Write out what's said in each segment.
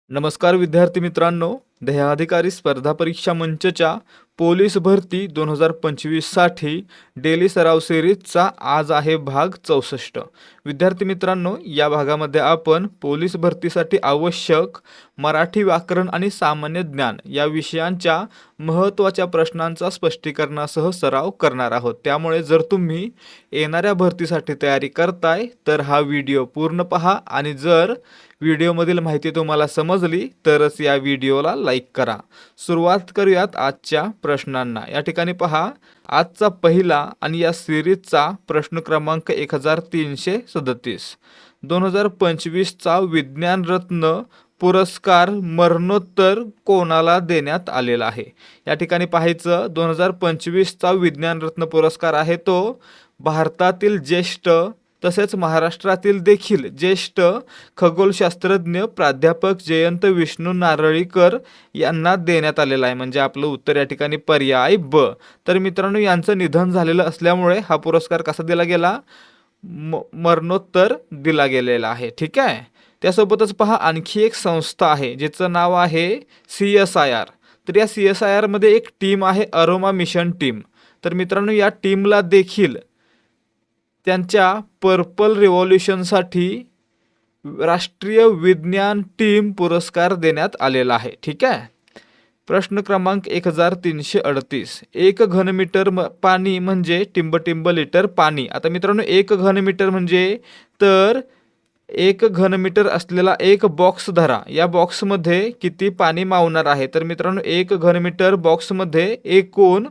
नमस्कार विद्यार्थी मित्रांनो, ध्येयाधिकारी स्पर्धा परीक्षा मंचच्या पोलीस भरती 2025 साठी डेली सराव सिरीजचा आज आहे भाग 64। विद्यार्थी मित्रांनो, या भागामध्ये आपण पोलीस भरतीसाठी आवश्यक मराठी व्याकरण आणि सामान्य ज्ञान या विषयांच्या महत्त्वाच्या प्रश्नांचा स्पष्टीकरणासह सराव करणार आहोत। त्यामुळे जर तुम्ही येणाऱ्या भरतीसाठी तयारी करताय तर हा व्हिडिओ पूर्ण पहा आणि जर व्हिडिओमधील माहिती तुम्हाला समजली तरच या व्हिडिओला लाईक करा। सुरुवात करूयात आजच्या प्रश्नांना। या ठिकाणी पहा, आजचा पहिला आणि या सिरीजचा प्रश्न क्रमांक 1337। 2025 चा विज्ञान रत्न पुरस्कार मरणोत्तर कोणाला देण्यात आलेला आहे? या ठिकाणी पाहायचं, 2025 चा विज्ञान रत्न पुरस्कार आहे तो भारतातील ज्येष्ठ तसेच महाराष्ट्रातील देखील ज्येष्ठ खगोलशास्त्रज्ञ प्राध्यापक जयंत विष्णू नारळीकर यांना देण्यात आलेला आहे। म्हणजे आपलं उत्तर या ठिकाणी पर्याय ब। तर मित्रांनो, यांचं निधन झालेलं असल्यामुळे हा पुरस्कार कसा दिला गेला? मरणोत्तर दिला गेलेला आहे। ठीक आहे। त्यासोबतच पहा, आणखी एक संस्था आहे जिचं नाव आहे CSIR। तर या CSIR मध्ये एक टीम आहे, अरोमा मिशन टीम। तर मित्रांनो, या टीमला देखील त्यांच्या पर्पल रिव्होल्यूशनसाठी राष्ट्रीय विज्ञान टीम पुरस्कार देण्यात आलेला आहे। ठीक आहे। प्रश्न क्रमांक 1338। 1 घनमीटर पाणी म्हणजे टिंब लिटर पाणी। आता मित्रांनो, 1 घनमीटर म्हणजे, तर 1 घनमीटर असलेला एक बॉक्स धरा। या बॉक्समध्ये किती पाणी मावणार आहे? तर मित्रांनो, 1 घनमीटर बॉक्समध्ये एकूण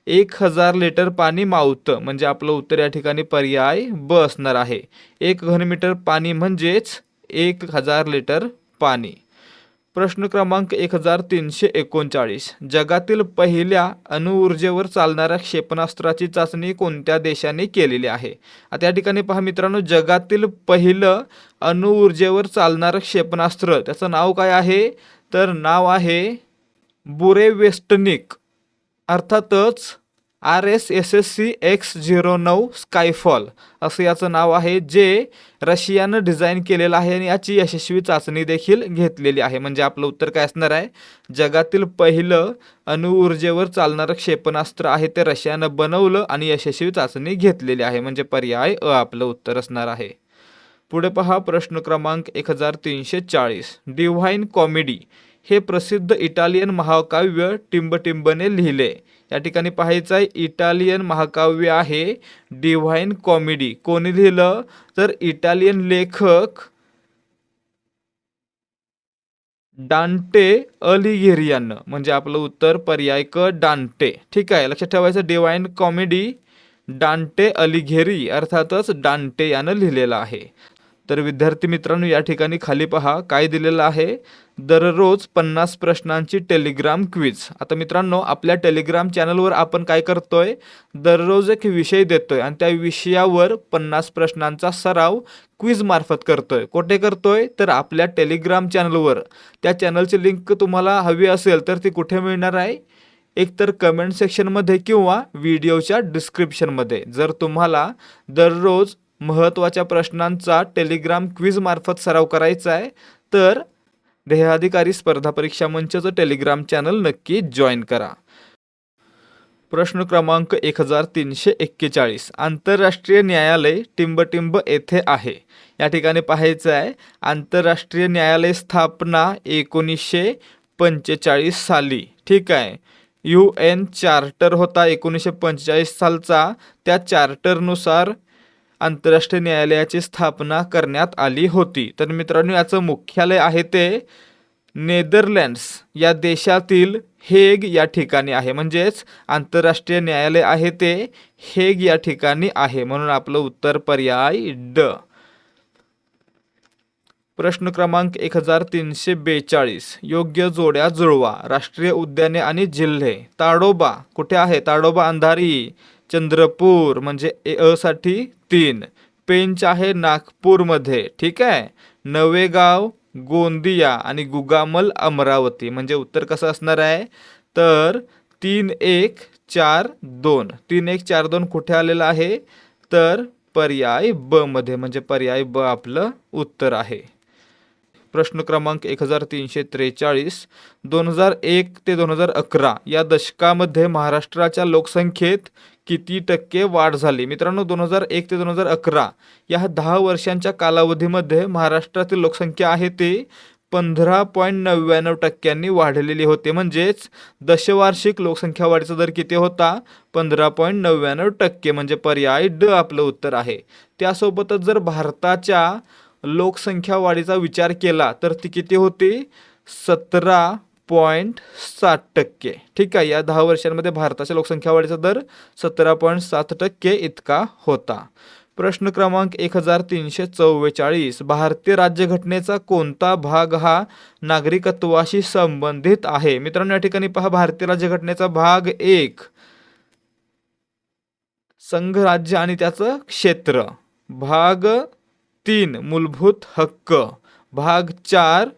1000 लिटर पाणी मावतं। म्हणजे आपलं उत्तर या ठिकाणी पर्याय ब असणार आहे। 1 घनमीटर पाणी म्हणजेच 1000 लिटर पाणी। प्रश्न क्रमांक 1339। जगातील पहिल्या अणुऊर्जेवर चालणाऱ्या क्षेपणास्त्राची चाचणी कोणत्या देशाने केलेली आहे? आता या ठिकाणी पहा मित्रांनो, जगातील पहिलं अणुऊर्जेवर चालणारं क्षेपणास्त्र, त्याचं नाव काय आहे? तर नाव आहे बुरेवेस्टनिक, अर्थातच RSSC X-09 स्कायफॉल असं याचं नाव आहे, जे रशियानं डिझाईन केलेलं आहे आणि याची यशस्वी चाचणी देखील घेतलेली आहे। म्हणजे आपलं उत्तर काय असणार आहे? जगातील पहिलं अणुऊर्जेवर चालणारं क्षेपणास्त्र आहे ते रशियानं बनवलं आणि यशस्वी चाचणी घेतलेली आहे। म्हणजे पर्याय अ आपलं उत्तर असणार आहे। पुढे पहा, प्रश्न क्रमांक 1340। डिव्हाइन कॉमेडी हे प्रसिद्ध इटालियन महाकाव्य टिंबने लिहिले। या ठिकाणी पाहायचं आहे, इटालियन महाकाव्य आहे डिव्हाइन कॉमेडी। कोणी लिहिलं? तर इटालियन लेखक डांटे अलिघेरी यांना। म्हणजे आपलं उत्तर पर्याय क डांटे। ठीक आहे, लक्षात ठेवायचं, डिव्हाइन कॉमेडी डांटे अलिघेरी अर्थातच डांटे यानं लिहिलेलं आहे। तर विद्यार्थी मित्रांनो, या ठिकाणी खाली पहा काय दिलेलं आहे, दररोज 50 प्रश्नांची टेलिग्राम क्विज। आता मित्रांनो, आपल्या टेलिग्राम चॅनलवर आपण काय करतोय, दररोज एक विषय देतोय आणि त्या विषयावर 50 प्रश्नांचा सराव क्विज मार्फत करतोय। कुठे करतोय? तर आपल्या टेलिग्राम चॅनलवर। त्या चॅनलची लिंक तुम्हाला हवी असेल तर ती कुठे मिळणार आहे? एकतर कमेंट सेक्शनमध्ये किंवा व्हिडिओच्या डिस्क्रिप्शनमध्ये। जर तुम्हाला दररोज महत्त्वाच्या प्रश्नांचा टेलिग्राम क्विज मार्फत सराव करायचा आहे तर ध्येयाधिकारी स्पर्धा परीक्षा मंचचं टेलिग्राम चॅनल नक्की जॉईन करा। प्रश्न क्रमांक 1341। आंतरराष्ट्रीय न्यायालय टिंब येथे आहे। या ठिकाणी पाहायचं आहे, आंतरराष्ट्रीय न्यायालय स्थापना 1945 साली। ठीक आहे। UN चार्टर होता 1945 सालचा। त्या चार्टरनुसार आंतरराष्ट्रीय न्यायालयाची स्थापना करण्यात आली होती। तर मित्रांनो, याचं मुख्यालय आहे ते नेदरलँड्स या देशातील हेग या ठिकाणी आहे। म्हणजेच आंतरराष्ट्रीय न्यायालय आहे ते हेग या ठिकाणी आहे। म्हणून आपलं उत्तर पर्याय ड। प्रश्न क्रमांक 1342। योग्य जोड्या जुळवा। राष्ट्रीय उद्याने आणि जिल्हे। ताडोबा कुठे आहे? ताडोबा अंधारी चंद्रपूर, म्हणजे अ साठी 3। पेंच आहे नागपूरमध्ये। ठीक आहे। नवेगाव गोंदिया आणि गुगामल अमरावती। म्हणजे उत्तर कसं असणार आहे? तर 3142। 3142 कुठे आलेलं आहे? तर पर्याय ब मध्ये। म्हणजे पर्याय ब आपलं उत्तर आहे। प्रश्न क्रमांक 1343, 2001 ते 2011 या दशकामध्ये महाराष्ट्राच्या लोकसंख्येत किती टक्के वाढ झाली? मित्रांनो, 2001 ते 2011 या 10 वर्षांच्या कालावधीमध्ये महाराष्ट्रातील लोकसंख्या आहे ती 15.99% वाढलेली होती. म्हणजेच दशवार्षिक लोकसंख्या वाढीचा दर किती होता? 15.99%. म्हणजे पर्याय ड आपलं उत्तर आहे. त्यासोबतच जर भारताच्या लोकसंख्या वाढीचा विचार केला तर ती किती होती? 17.7%. ठीक आहे, या 10 वर्षांमध्ये भारताच्या लोकसंख्या वाढीचा दर 17.7% इतका होता. प्रश्न क्रमांक 1344, भारतीय राज्यघटनेचा कोणता भाग हा नागरिकत्वाशी संबंधित आहे? मित्रांनो, या ठिकाणी पहा, भारतीय राज्यघटनेचा भाग 1 संघ राज्य आणि त्याचं क्षेत्र, भाग 3 मूलभूत हक्क, भाग 4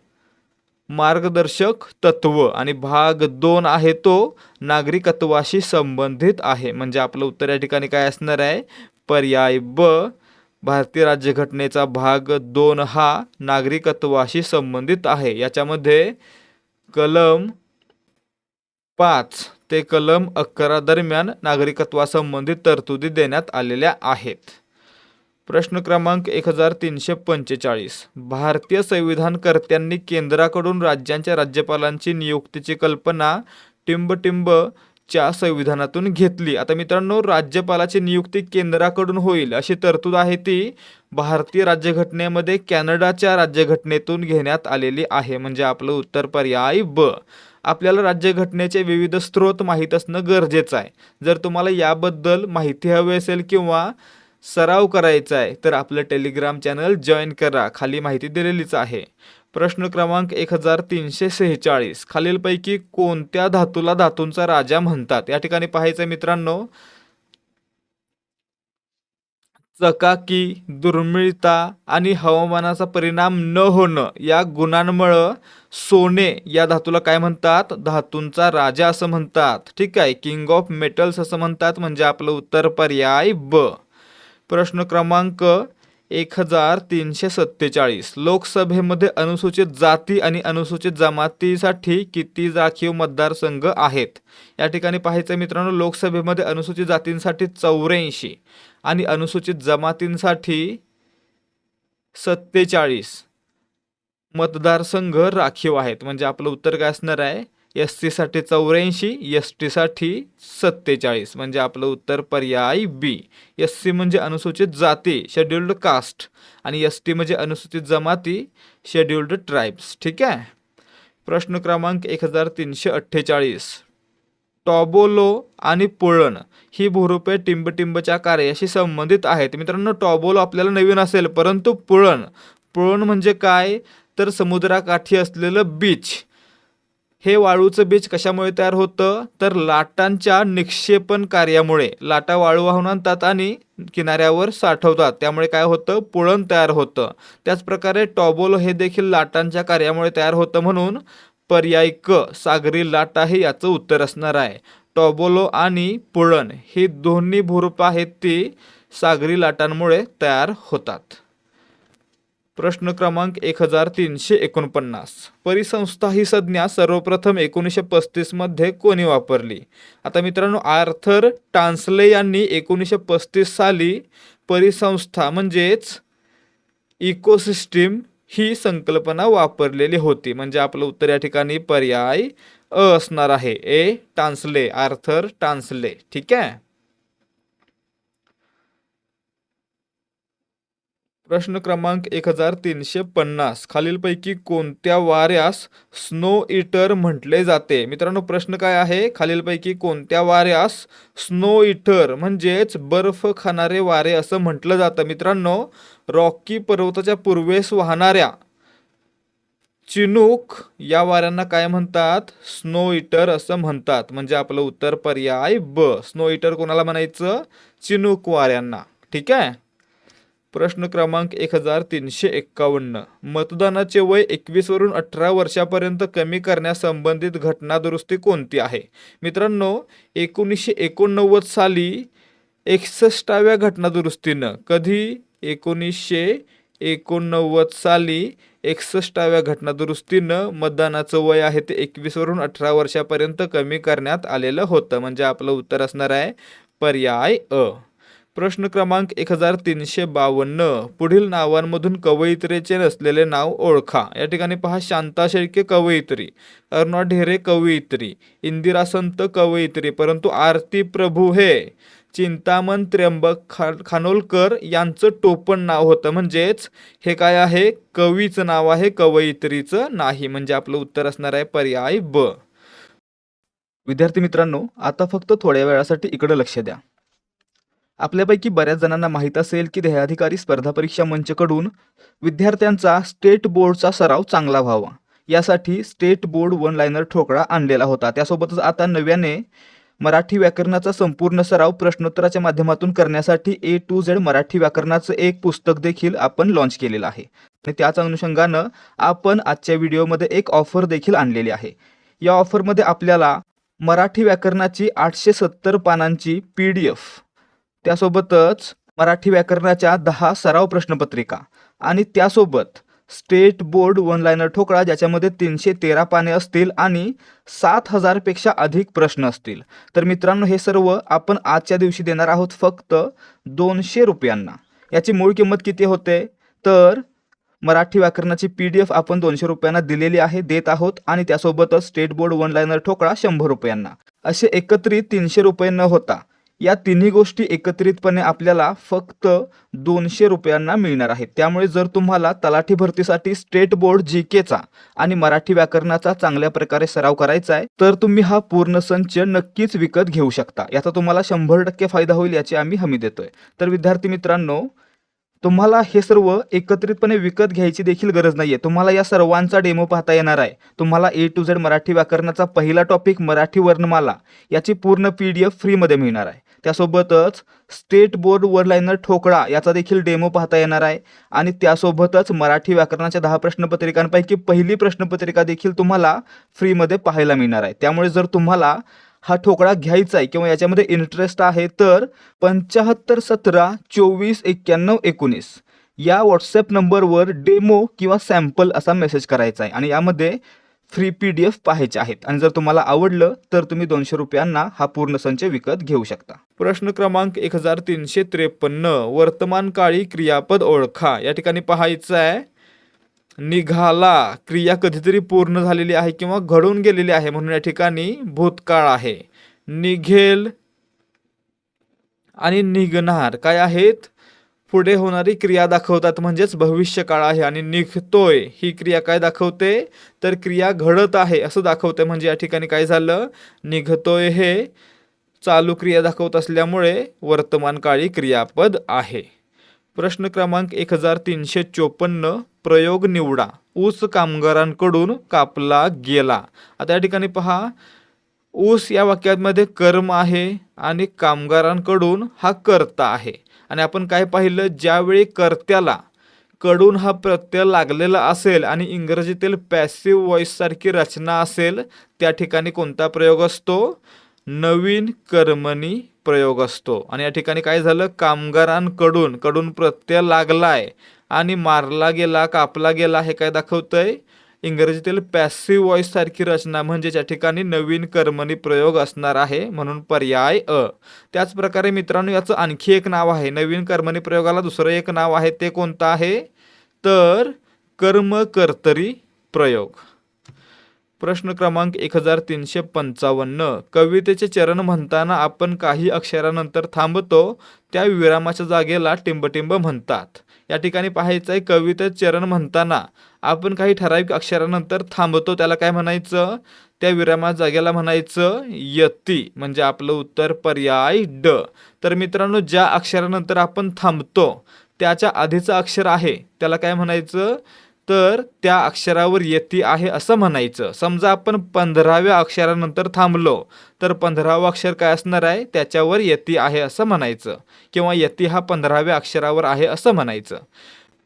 मार्गदर्शक तत्व आणि भाग 2 आहे तो नागरिकत्वाशी संबंधित आहे. म्हणजे आपलं उत्तर या ठिकाणी काय असणार आहे? पर्याय ब, भारतीय राज्यघटनेचा भाग 2 हा नागरिकत्वाशी संबंधित आहे. याच्यामध्ये कलम 5 ते कलम 11 दरम्यान नागरिकत्वासंबंधित तरतुदी देण्यात आलेल्या आहेत. प्रश्न क्रमांक 1345, भारतीय संविधानकर्त्यांनी केंद्राकडून राज्यांच्या राज्यपालांची नियुक्तीची कल्पना टिंब च्या संविधानातून घेतली. आता मित्रांनो, राज्यपालाची नियुक्ती केंद्राकडून होईल अशी तरतूद आहे ती भारतीय राज्यघटनेमध्ये कॅनडाच्या राज्यघटनेतून घेण्यात आलेली आहे. म्हणजे आपलं उत्तर पर्याय ब. आपल्याला राज्यघटनेचे विविध स्रोत माहीत असणं गरजेचं आहे. जर तुम्हाला याबद्दल माहिती हवी असेल किंवा सराव करायचा आहे तर आपलं टेलिग्राम चॅनल जॉईन करा, खाली माहिती दिलेलीच आहे. प्रश्न क्रमांक 1346, खालीलपैकी कोणत्या धातूला धातूंचा राजा म्हणतात? या ठिकाणी पाहायचं मित्रांनो, चकाकी, दुर्मिळता आणि हवामानाचा परिणाम न होणं या गुणांमुळे सोने या धातूला काय म्हणतात? धातूंचा राजा असं म्हणतात. ठीक आहे, किंग ऑफ मेटल्स असं म्हणतात. म्हणजे आपलं उत्तर पर्याय ब. प्रश्न क्रमांक 1347, लोकसभेमध्ये अनुसूचित जाती आणि अनुसूचित जमातीसाठी किती राखीव मतदारसंघ आहेत? या ठिकाणी पाहायचं मित्रांनो, लोकसभेमध्ये अनुसूचित जातींसाठी 84 आणि अनुसूचित जमातींसाठी 47 मतदारसंघ राखीव आहेत. म्हणजे आपलं उत्तर काय असणार आहे? SC साठी 84, ST साठी 47. म्हणजे आपलं उत्तर पर्याय बी. SC म्हणजे अनुसूचित जाती, शेड्युल्ड कास्ट, आणि ST म्हणजे अनुसूचित जमाती, शेड्युल्ड ट्राइब्स. ठीक आहे. प्रश्न क्रमांक 1348, टॉबोलो आणि पुळण ही भूरूपे टिंबच्या कार्याशी संबंधित आहेत. मित्रांनो, टॉबोलो आपल्याला नवीन असेल, परंतु पुळण म्हणजे काय? तर समुद्राकाठी असलेलं बीच. हे वाळूचं बीच कशामुळे तयार होतं? तर लाटांच्या निक्षेपण कार्यामुळे. लाटा वाळू वाहून आणतात आणि किनाऱ्यावर साठवतात, त्यामुळे काय होतं? पुळण तयार होतं. त्याचप्रकारे टॉबोलो हे देखील लाटांच्या कार्यामुळे तयार होतं. म्हणून पर्याय क, सागरी लाट आहे, याचं उत्तर असणार आहे. टॉबोलो आणि पुळण ही दोन्ही भूरूप आहेत ती सागरी लाटांमुळे तयार होतात. प्रश्न क्रमांक 1349, परिसंस्था ही संज्ञा सर्वप्रथम 1935 मध्ये कोणी वापरली? आता मित्रांनो, आर्थर टान्सले यांनी 1935 साली परिसंस्था म्हणजेच इकोसिस्टीम ही संकल्पना वापरलेली होती. म्हणजे आपलं उत्तर या ठिकाणी पर्याय अ असणार आहे. ए टान्सले, आर्थर टान्सले. ठीक आहे. प्रश्न क्रमांक 1350, खालीलपैकी कोणत्या वाऱ्यास स्नो इटर म्हटले जाते? मित्रांनो, प्रश्न काय आहे? खालीलपैकी कोणत्या वाऱ्यास स्नो इटर म्हणजेच बर्फ खाणारे वारे असं म्हटलं जातं? मित्रांनो, रॉकी पर्वताच्या पूर्वेस वाहणाऱ्या चिनूक या वाऱ्यांना काय म्हणतात? स्नो इटर असं म्हणतात. म्हणजे आपलं उत्तर पर्याय ब. स्नो इटर कोणाला म्हणायचं? चिनूक वाऱ्यांना. ठीक आहे. प्रश्न क्रमांक 1351, मतदानाचे वय 21 वरून 18 वर्षापर्यंत कमी करण्यासंबंधित घटना दुरुस्ती कोणती आहे? मित्रांनो, 1989 साली 61व्या घटना दुरुस्तीनं, कधी? 19 1989 साली 61व्या घटनादुरुस्तीनं मतदानाचं वय आहे ते 21 वरून 18 वर्षापर्यंत कमी करण्यात आलेलं होतं. म्हणजे आपलं उत्तर असणार आहे पर्याय अ. प्रश्न क्रमांक 1352. पुढील नावांमधून कवयित्रीचे नसलेले नाव ओळखा. या ठिकाणी पहा, शांता शेळके कवयित्री, अरुणा ढेरे कवयित्री, इंदिरा संत कवयित्री, परंतु आरती प्रभू हे चिंतामण त्र्यंबक खानोलकर यांचं टोपण नाव होतं. म्हणजेच हे काय आहे, कवीचं नाव आहे, कवयित्रीचं नाही. म्हणजे आपलं उत्तर असणार आहे पर्याय ब. विद्यार्थी मित्रांनो, आता फक्त थोड्या वेळासाठी इकडे लक्ष द्या. आपल्यापैकी बऱ्याच जणांना माहीत असेल की ध्येयाधिकारी स्पर्धा परीक्षा मंचकडून विद्यार्थ्यांचा स्टेट बोर्डचा सराव चांगला व्हावा यासाठी स्टेट बोर्ड वन लाइनर ठोकळा आणलेला होता. त्यासोबतच आता नव्याने मराठी व्याकरणाचा संपूर्ण सराव प्रश्नोत्तराच्या माध्यमातून करण्यासाठी A to Z मराठी व्याकरणाचं एक पुस्तक देखील आपण लॉन्च केलेलं आहे. आणि त्याच अनुषंगानं आपण आजच्या व्हिडिओमध्ये एक ऑफर देखील आणलेली आहे. या ऑफरमध्ये आपल्याला मराठी व्याकरणाची 870 पानांची PDF, त्यासोबतच मराठी व्याकरणाच्या 10 सराव प्रश्नपत्रिका आणि त्यासोबत स्टेट बोर्ड वन लाइनर ठोकळा ज्याच्यामध्ये 313 पाने असतील आणि 7000 पेक्षा अधिक प्रश्न असतील. तर मित्रांनो, हे सर्व आपण आजच्या दिवशी देणार आहोत फक्त 200 रुपयांना. याची मूळ किंमत किती होते, तर मराठी व्याकरणाची PDF आपण 200 रुपयांना दिलेली आहे, देत आहोत, आणि त्यासोबतच स्टेट बोर्ड वन लाइनर ठोकळा 100 रुपयांना. असे एकत्रित 300 रुपये न होता या तिन्ही गोष्टी एकत्रितपणे आपल्याला फक्त 200 रुपयांना मिळणार आहेत. त्यामुळे जर तुम्हाला तलाठी भरतीसाठी स्टेट बोर्ड GKचा आणि मराठी व्याकरणाचा चांगल्या प्रकारे सराव करायचा आहे तर तुम्ही हा पूर्ण संच नक्कीच विकत घेऊ शकता. याचा तुम्हाला 100% फायदा होईल याची आम्ही हमी देतोय. तर विद्यार्थी मित्रांनो, तुम्हाला हे सर्व एकत्रितपणे विकत घ्यायची देखील गरज नाहीये. तुम्हाला या सर्वांचा डेमो पाहता येणार आहे. तुम्हाला A to Z मराठी व्याकरणाचा पहिला टॉपिक मराठी वर्णमाला याची पूर्ण PDF फ्रीमध्ये मिळणार आहे. त्यासोबतच स्टेट बोर्ड वन लाइनर ठोकळा याचा देखील डेमो पाहता येणार आहे आणि त्यासोबतच मराठी व्याकरणाच्या 10 प्रश्नपत्रिकांपैकी पहिली प्रश्नपत्रिका देखील तुम्हाला फ्रीमध्ये पाहायला मिळणार आहे. त्यामुळे जर तुम्हाला हा ठोकळा घ्यायचा आहे किंवा याच्यामध्ये इंटरेस्ट आहे तर 75 17 24 91 19 या व्हॉट्सॲप नंबरवर डेमो किंवा सॅम्पल असा मेसेज करायचा आहे आणि यामध्ये फ्री PDF पाहायचे आहेत. आणि जर तुम्हाला आवडलं तर तुम्ही 200 रुपयांना हा पूर्ण संच विकत घेऊ शकता. प्रश्न क्रमांक 1353. वर्तमान काळी क्रियापद ओळखा. या ठिकाणी पाहायचं आहे, निघाला क्रिया कधीतरी पूर्ण झालेली आहे किंवा घडून गेलेली आहे म्हणून या ठिकाणी भूतकाळ आहे. निघेल आणि निघणार काय आहेत, पुढे होणारी क्रिया दाखवतात म्हणजेच भविष्यकाळ आहे. आणि निघतोय ही क्रिया काय दाखवते, तर क्रिया घडत आहे असं दाखवते. म्हणजे या ठिकाणी काय झालं, निघतोय हे चालू क्रिया दाखवत असल्यामुळे वर्तमान काळी क्रियापद आहे. प्रश्न क्रमांक 1354. प्रयोग निवडा. ऊस कामगारांकडून कापला गेला. आता या ठिकाणी पहा, ऊस या वाक्यामध्ये कर्म आहे आणि कामगारांकडून हा कर्ता आहे. आणि आपण काय पाहिलं, ज्यावेळी कर्त्याला कडून हा प्रत्यय लागलेला असेल आणि इंग्रजीतील पॅसिव्ह व्हॉइस सारखी रचना असेल त्या ठिकाणी कोणता प्रयोग असतो, नवीन कर्मणी प्रयोग असतो. आणि या ठिकाणी काय झालं, कामगारांकडून कडून प्रत्यय लागलाय आणि मारला गेला, कापला गेला हे काय दाखवतंय, इंग्रजीतील पॅसिव्ह व्हॉइस सारखी रचना म्हणजे या ठिकाणी नवीन कर्मणी प्रयोग असणार आहे म्हणून पर्याय अ. त्याच प्रकारे मित्रांनो, याचं आणखी एक नाव आहे, नवीन कर्मणी प्रयोगाला दुसरं एक नाव आहे, ते कोणतं आहे, तर कर्मकर्तरी प्रयोग. प्रश्न क्रमांक 1355. कवितेचे चरण म्हणताना आपण काही अक्षरानंतर थांबतो त्या विरामाच्या जागेला टिंबटिंब म्हणतात. या ठिकाणी पाहायचं आहे, कवितेचे चरण म्हणताना आपण काही ठराविक अक्षरानंतर थांबतो त्याला काय म्हणायचं, त्या विरामाच्या जागेला म्हणायचं यती. म्हणजे आपलं उत्तर पर्याय ड. तर मित्रांनो, ज्या अक्षरानंतर आपण थांबतो त्याच्या आधीचं अक्षर आहे त्याला काय म्हणायचं, तर त्या अक्षरावर यती आहे असं म्हणायचं. समजा आपण 15व्या अक्षरानंतर थांबलो तर 15वं अक्षर काय असणार आहे, त्याच्यावर यती आहे असं म्हणायचं किंवा यती हा 15व्या अक्षरावर आहे असं म्हणायचं.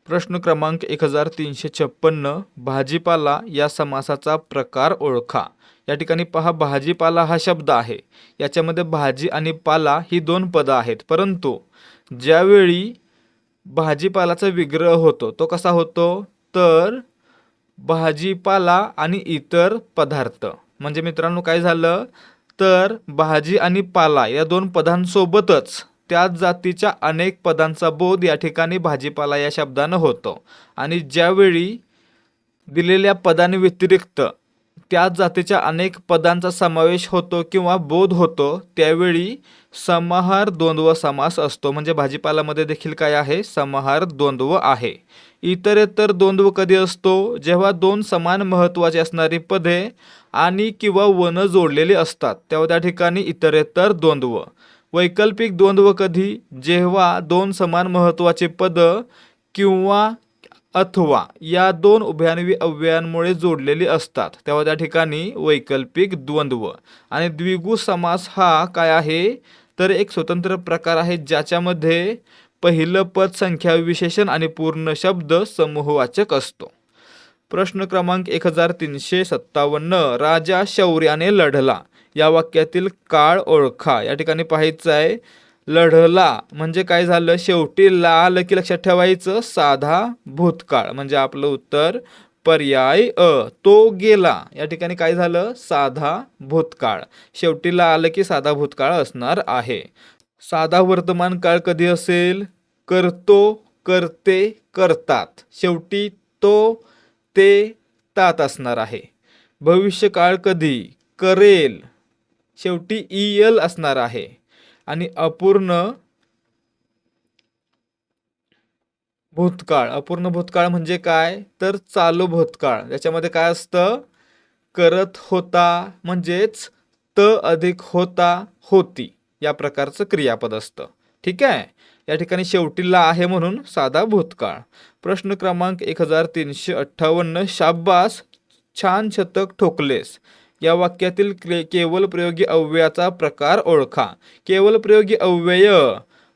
प्रश्न क्रमांक 1356. भाजीपाला या समासाचा प्रकार ओळखा. या ठिकाणी पहा, भाजीपाला हा शब्द आहे, याच्यामध्ये भाजी आणि पाला ही 2 पदं आहेत. परंतु ज्यावेळी भाजीपालाचा विग्रह होतो. तो कसा होतो? तर भाजीपाला आणि इतर पदार्थ. म्हणजे मित्रांनो काय झालं? तर भाजी आणि पाला या दोन पदांसोबतच त्याच जातीच्या अनेक पदांचा बोध या ठिकाणी भाजीपाला या शब्दानं होतो. आणि ज्यावेळी दिलेल्या पदांव्यतिरिक्त त्याच जातीच्या अनेक पदांचा समावेश होतो किंवा बोध होतो त्यावेळी समाहार द्वंद्व समास असतो. म्हणजे भाजीपालामध्ये देखील काय आहे? समाहार द्वंद्व आहे. इतरेतर द्वंद्व कधी असतो? जेव्हा दोन समान महत्त्वाची असणारी पदे आणि किंवा वन जोडलेली असतात तेव्हा त्या ठिकाणी इतरेतर द्वंद्व. वैकल्पिक द्वंद्व कधी? जेव्हा दोन समान महत्त्वाचे पद किंवा अथवा या दोन उभयान्वी अव्ययांमुळे जोडलेली असतात तेव्हा त्या ठिकाणी वैकल्पिक द्वंद्व. आणि द्विगु समास हा काय आहे? तर एक स्वतंत्र प्रकार आहे ज्याच्यामध्ये पहिलं पद संख्या विशेषण आणि पूर्ण शब्द समूहवाचक असतो. प्रश्न क्रमांक 1357. राजा शौर्याने लढला या वाक्यातील काळ ओळखा. या ठिकाणी पाहायचं आहे लढला म्हणजे काय झालं? शेवटी ला आलं की लक्षात ठेवायचं साधा भूतकाळ. म्हणजे आपलं उत्तर पर्याय अ. तो गेला या ठिकाणी काय झालं? साधा भूतकाळ. शेवटी ला आलं की साधा भूतकाळ असणार आहे. साधा वर्तमान काळ कधी असेल? करतो, करते, करतात. शेवटी तो, ते, तात असणार आहे. भविष्यकाळ कधी? करेल. शेवटी ईल असणार आहे. आणि अपूर्ण भूतकाळ. अपूर्ण भूतकाळ म्हणजे काय? तर चालू भूतकाळ. याच्यामध्ये काय असतं? करत होता म्हणजेच त अधिक होता, होती या प्रकारचं क्रियापद असतं. ठीक आहे. या ठिकाणी शेवटीला आहे म्हणून साधा भूतकाळ. प्रश्न क्रमांक 1358. शाब्बास, छान शतक ठोकलेस या वाक्यातील केवल प्रयोगी अव्ययाचा प्रकार ओळखा. केवल प्रयोगी अव्यय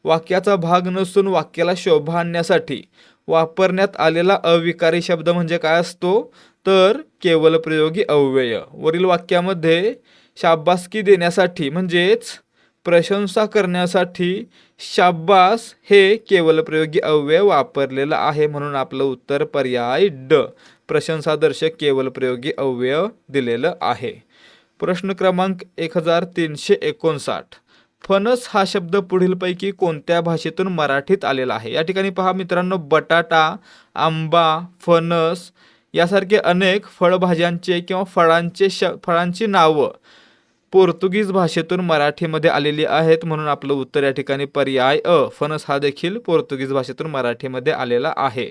वाक्याचा भाग नसून वाक्याला शोभा आणण्यासाठी वापरण्यात आलेला अविकारी शब्द म्हणजे काय असतो? तर केवल प्रयोगी अव्यय. वरील वाक्यामध्ये शाब्बासकी देण्यासाठी म्हणजेच प्रशंसा करण्यासाठी शाब्बास हे केवल प्रयोगी अव्यय वापरलेलं आहे म्हणून आपलं उत्तर पर्याय ड. प्रशंसादर्शक केवल प्रयोगी अव्यय दिलेलं आहे. प्रश्न क्रमांक 1359. फणस हा शब्द पुढीलपैकी कोणत्या भाषेतून मराठीत आलेला आहे? या ठिकाणी पहा मित्रांनो, बटाटा, आंबा, फणस यासारखे अनेक फळभाज्यांचे किंवा फळांची नावं पोर्तुगीज भाषेतून मराठीमध्ये आलेली आहेत म्हणून आपलं उत्तर या ठिकाणी पर्याय अ. फणस हा देखील पोर्तुगीज भाषेतून मराठीमध्ये आलेला आहे.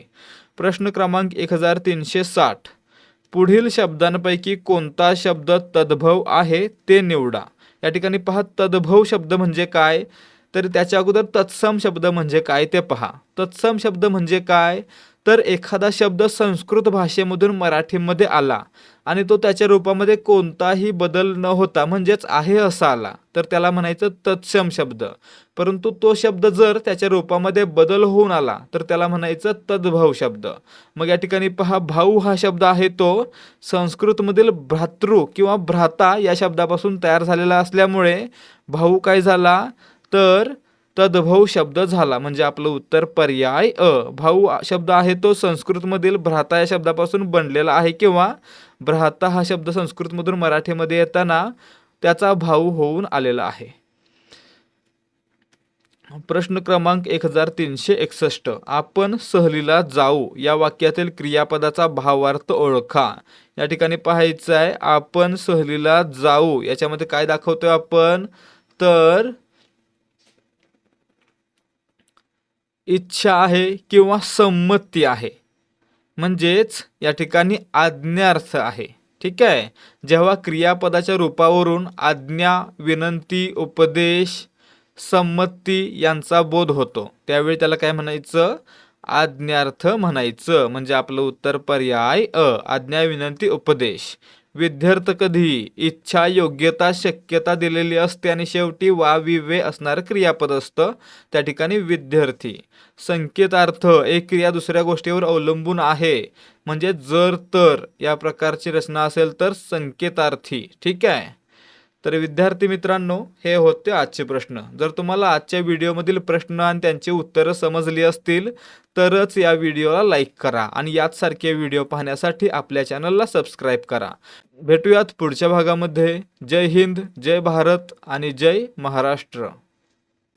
प्रश्न क्रमांक 1360. पुढील शब्दांपैकी कोणता शब्द तद्भव आहे ते निवडा. या ठिकाणी पहा तद्भव शब्द म्हणजे काय? तर त्याच्या अगोदर तत्सम शब्द म्हणजे काय ते पहा. तत्सम शब्द म्हणजे काय? तर एखादा शब्द संस्कृत भाषेमधून मराठीमध्ये आला आणि तो त्याच्या रूपामध्ये कोणताही बदल न होता म्हणजेच आहे असा आला तर त्याला म्हणायचं तत्सम शब्द. परंतु तो शब्द जर त्याच्या रूपामध्ये बदल होऊन आला तर त्याला म्हणायचं तद्भव शब्द. मग या ठिकाणी पहा भाऊ हा शब्द आहे तो संस्कृतमधील भ्रातृ किंवा भ्राता या शब्दापासून तयार झालेला असल्यामुळे भाऊ काय झाला? तर तद्भव शब्द झाला. म्हणजे आपलं उत्तर पर्याय अ. भाऊ शब्द आहे तो संस्कृतमधील भ्राता या शब्दापासून बनलेला आहे किंवा भ्राता हा शब्द संस्कृतमधून मराठीमध्ये येताना त्याचा भाऊ होऊन आलेला आहे. प्रश्न क्रमांक 1361. आपण सहलीला जाऊ या वाक्यातील क्रियापदाचा भावार्थ ओळखा. या ठिकाणी पाहायचं आहे आपण सहलीला जाऊ याच्यामध्ये काय दाखवतोय आपण? तर इच्छा आहे किंवा संमती आहे म्हणजेच या ठिकाणी आज्ञार्थ आहे. ठीक आहे. जेव्हा क्रियापदाच्या रूपावरून आज्ञा, विनंती, उपदेश, संमती यांचा बोध होतो त्यावेळी त्याला काय म्हणायचं? आज्ञार्थ म्हणायचं. म्हणजे आपलं उत्तर पर्याय अ. आज्ञा, विनंती, उपदेश. विध्यर्थ कधी? इच्छा, योग्यता, शक्यता दिलेली असते आणि शेवटी वा विवे असणारं क्रियापद असतं त्या ठिकाणी विद्यार्थी. संकेतार्थ एक क्रिया दुसऱ्या गोष्टीवर अवलंबून आहे म्हणजे जर तर या प्रकारची रचना असेल तर संकेतार्थी. ठीक आहे. तर विद्यार्थी मित्रांनो, हे होते आजचे प्रश्न. जर तुम्हाला आजच्या व्हिडिओमधील प्रश्न आणि त्यांची उत्तरं समजली असतील तरच या व्हिडिओला लाईक करा आणि याचसारखे व्हिडिओ पाहण्यासाठी आपल्या चॅनलला सबस्क्राईब करा. भेटूयात पुढच्या भागामध्ये. जय हिंद, जय भारत आणि जय महाराष्ट्र.